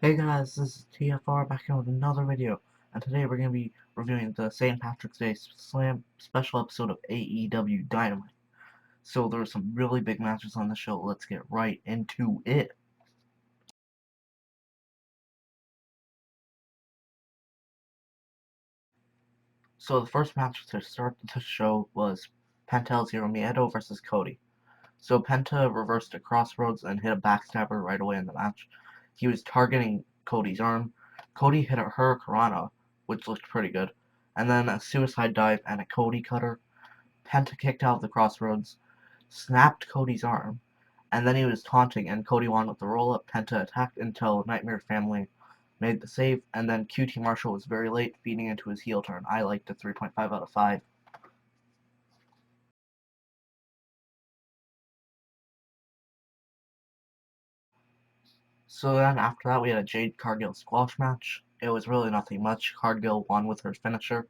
Hey guys, this is TFR back here with another video, and today we're going to be reviewing the St. Patrick's Day Slam special episode of AEW Dynamite. So there are some really big matches on the show. Let's get right into it. So the first match to start the show was Penta Zero Miedo versus Cody. So Penta reversed a crossroads and hit a backstabber right away in the match. He was targeting Cody's arm. Cody hit a Hurricanrana, which looked pretty good, and then a suicide dive and a Cody cutter. Penta kicked out of the crossroads, snapped Cody's arm, and then he was taunting, and Cody won with the roll-up. Penta attacked until Nightmare Family made the save, and then QT Marshall was very late, feeding into his heel turn. I liked it 3.5 out of 5. So then after that we had a Jade Cargill squash match. It was really nothing much. Cargill won with her finisher,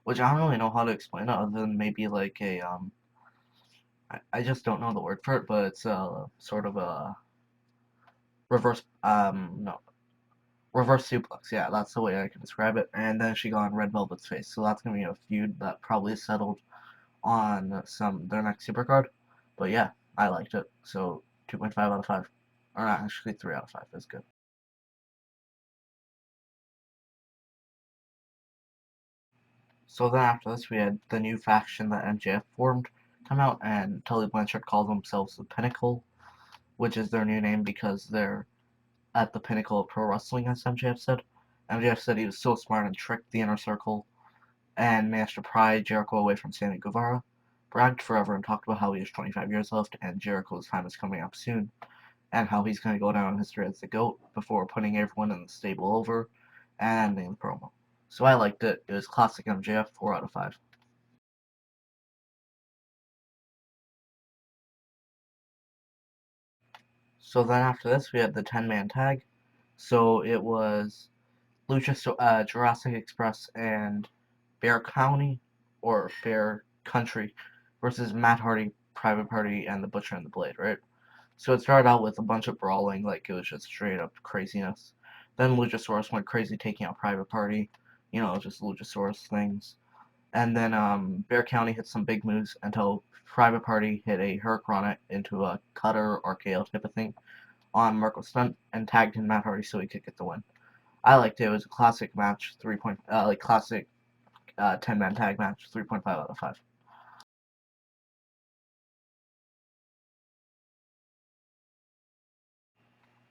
which I don't really know how to explain it other than maybe like a I just don't know the word for it, but it's sort of a reverse no reverse suplex. Yeah, that's the way I can describe it. And then she got on Red Velvet's face, so that's gonna be a feud that probably is settled on their next supercard. But yeah, I liked it. So 2.5 out of 5, or not, actually 3 out of 5 is good. So then after this, we had the new faction that MJF formed come out, and Tully Blanchard called themselves the Pinnacle, which is their new name because they're at the pinnacle of pro wrestling, as MJF said. MJF said he was so smart and tricked the inner circle and managed to pry Jericho away from Sammy Guevara, bragged forever and talked about how he has 25 years left and Jericho's time is coming up soon, and how he's going to go down in history as the GOAT before putting everyone in the stable over and ending the promo. So I liked it. It was classic MJF, 4 out of 5. So then after this, we had the 10-man tag. So it was Jurassic Express and Bear County, or Bear Country, versus Matt Hardy, Private Party, and the Butcher and the Blade, right? So it started out with a bunch of brawling, like it was just straight up craziness. Then Luchasaurus went crazy taking out Private Party, just Luchasaurus things. And then Bear County hit some big moves until Private Party hit a Hurricane into a cutter RKO type of thing on Marco Stunt and tagged in Matt Hardy so he could get the win. I liked it. It was a classic match, like classic 10-man tag match, 3.5 out of 5.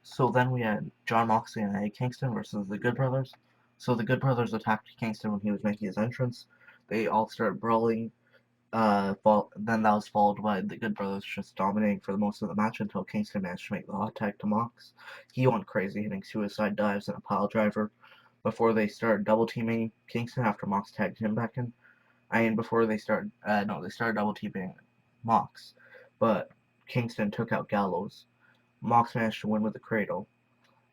So then we had John Moxley and Eddie Kingston versus the Good Brothers. So the Good Brothers attacked Kingston when he was making his entrance. They all started brawling. Then that was followed by the Good Brothers just dominating for most of the match until Kingston managed to make the hot tag to Mox. He went crazy, hitting suicide dives and a pile driver before they started double teaming Kingston after Mox tagged him back in. I mean, before they started, no, they started double teaming Mox, but Kingston took out Gallows. Mox managed to win with the cradle,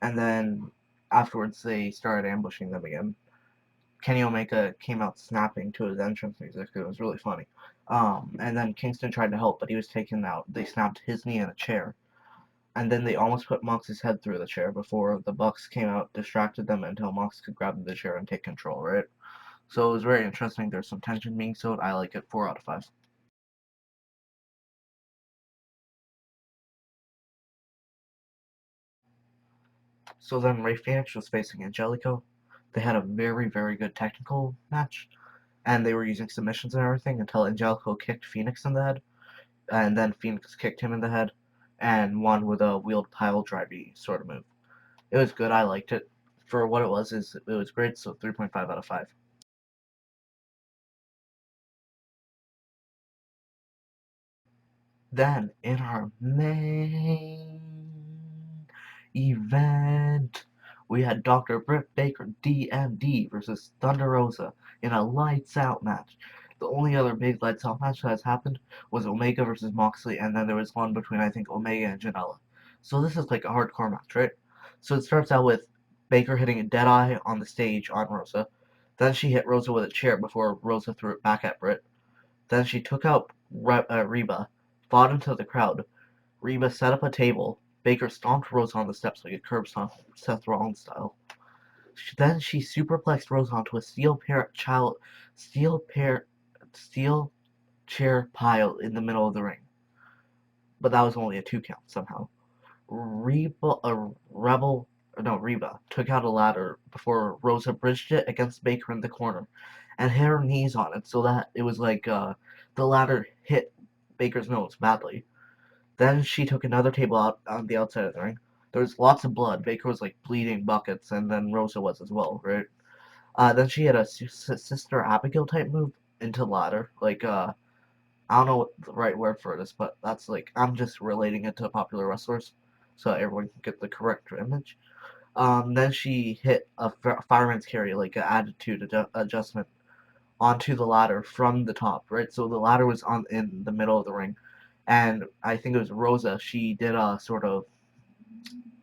and then afterwards they started ambushing them again. Kenny Omega came out snapping to his entrance music. It was really funny. And then Kingston tried to help, but he was taken out. They snapped his knee in a chair, and then they almost put Mox's head through the chair before the Bucks came out, distracted them until Mox could grab the chair and take control, right? So it was very interesting. There's some tension being sowed. I like it. 4 out of 5. So then Ray Phoenix was facing Angelico. They had a very, very good technical match, and they were using submissions and everything until Angelico kicked Phoenix in the head, and then Phoenix kicked him in the head, and won with a wheeled pile drivey sort of move. It was good. I liked it. For what it was great. So 3.5 out of 5. Then in our main event, we had Dr. Britt Baker DMD versus Thunderosa in a lights out match. The only other big lights out match that has happened was Omega versus Moxley, and then there was one between I think Omega and Janela. So this is like a hardcore match, right? So it starts out with Baker hitting a dead eye on the stage on Rosa. Then she hit Rosa with a chair before Rosa threw it back at Britt. Then she took out Reba, fought into the crowd. Reba set up a table, Baker stomped Rosa on the steps like a curb stomp, Seth Rollins style. Then she superplexed Rosa onto a steel pair, steel chair pile in the middle of the ring. But that was only a 2 count somehow. Reba took out a ladder before Rosa bridged it against Baker in the corner and hit her knees on it so that it was like the ladder hit Baker's nose badly. Then she took another table out on the outside of the ring. There was lots of blood. Baker was like bleeding buckets, and then Rosa was as well, right? Then she had a Sister Abigail type move into the ladder. Like, I don't know what the right word for it is, but that's like, I'm just relating it to popular wrestlers so everyone can get the correct image. Then she hit a fireman's carry, like an attitude adjustment, onto the ladder from the top, right? So the ladder was on in the middle of the ring, and I think it was Rosa. She did a sort of,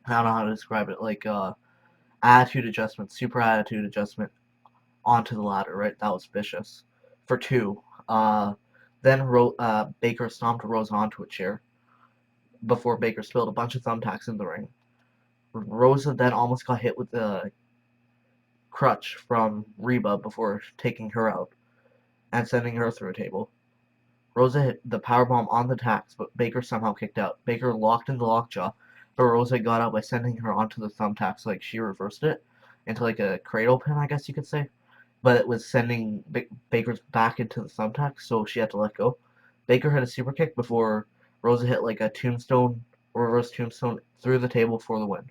I don't know how to describe it, like attitude adjustment, super attitude adjustment onto the ladder, right? That was vicious. For two. Then Baker stomped Rosa onto a chair before Baker spilled a bunch of thumbtacks in the ring. Rosa then almost got hit with a crutch from Reba before taking her out and sending her through a table. Rosa hit the powerbomb on the tacks, but Baker somehow kicked out. Baker locked in the lockjaw, but Rosa got out by sending her onto the thumbtacks, like she reversed it into like a cradle pin, I guess you could say. But it was sending Baker's back into the thumbtack, so she had to let go. Baker hit a super kick before Rosa hit like a tombstone, reverse tombstone through the table for the win.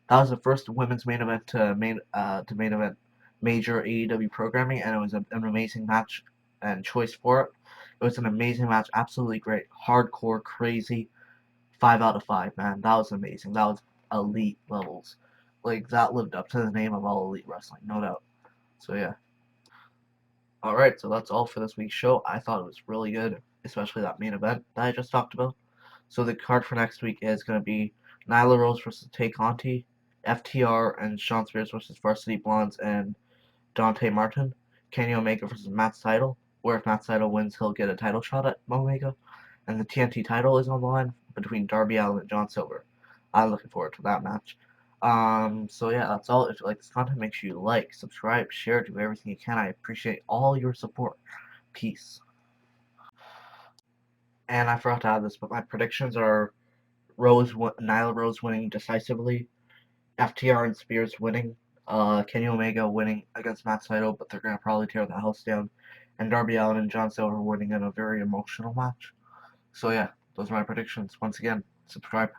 That was the first women's main event to main event major AEW programming, and it was an amazing match and choice for it. It was an amazing match, absolutely great, hardcore, crazy, 5 out of 5, man. That was amazing. That was elite levels. Like that lived up to the name of all elite wrestling, no doubt. So yeah. Alright, so that's all for this week's show. I thought it was really good, especially that main event that I just talked about. So the card for next week is going to be Nyla Rose versus Tay Conti, FTR and Shawn Spears versus Varsity Blondes and Dante Martin, Kenny Omega versus Matt Sydal, where if Matt Sydal wins, he'll get a title shot at Omega, and the TNT title is on the line between Darby Allin and John Silver. I'm looking forward to that match. So yeah, that's all. If you like this content, make sure you like, subscribe, share, do everything you can. I appreciate all your support. Peace. And I forgot to add this, but my predictions are Nyla Rose winning decisively, FTR and Spears winning, Kenny Omega winning against Matt Sydal, but they're gonna probably tear the house down, and Darby Allin and John Silver winning in a very emotional match. So yeah, those are my predictions. Once again, subscribe.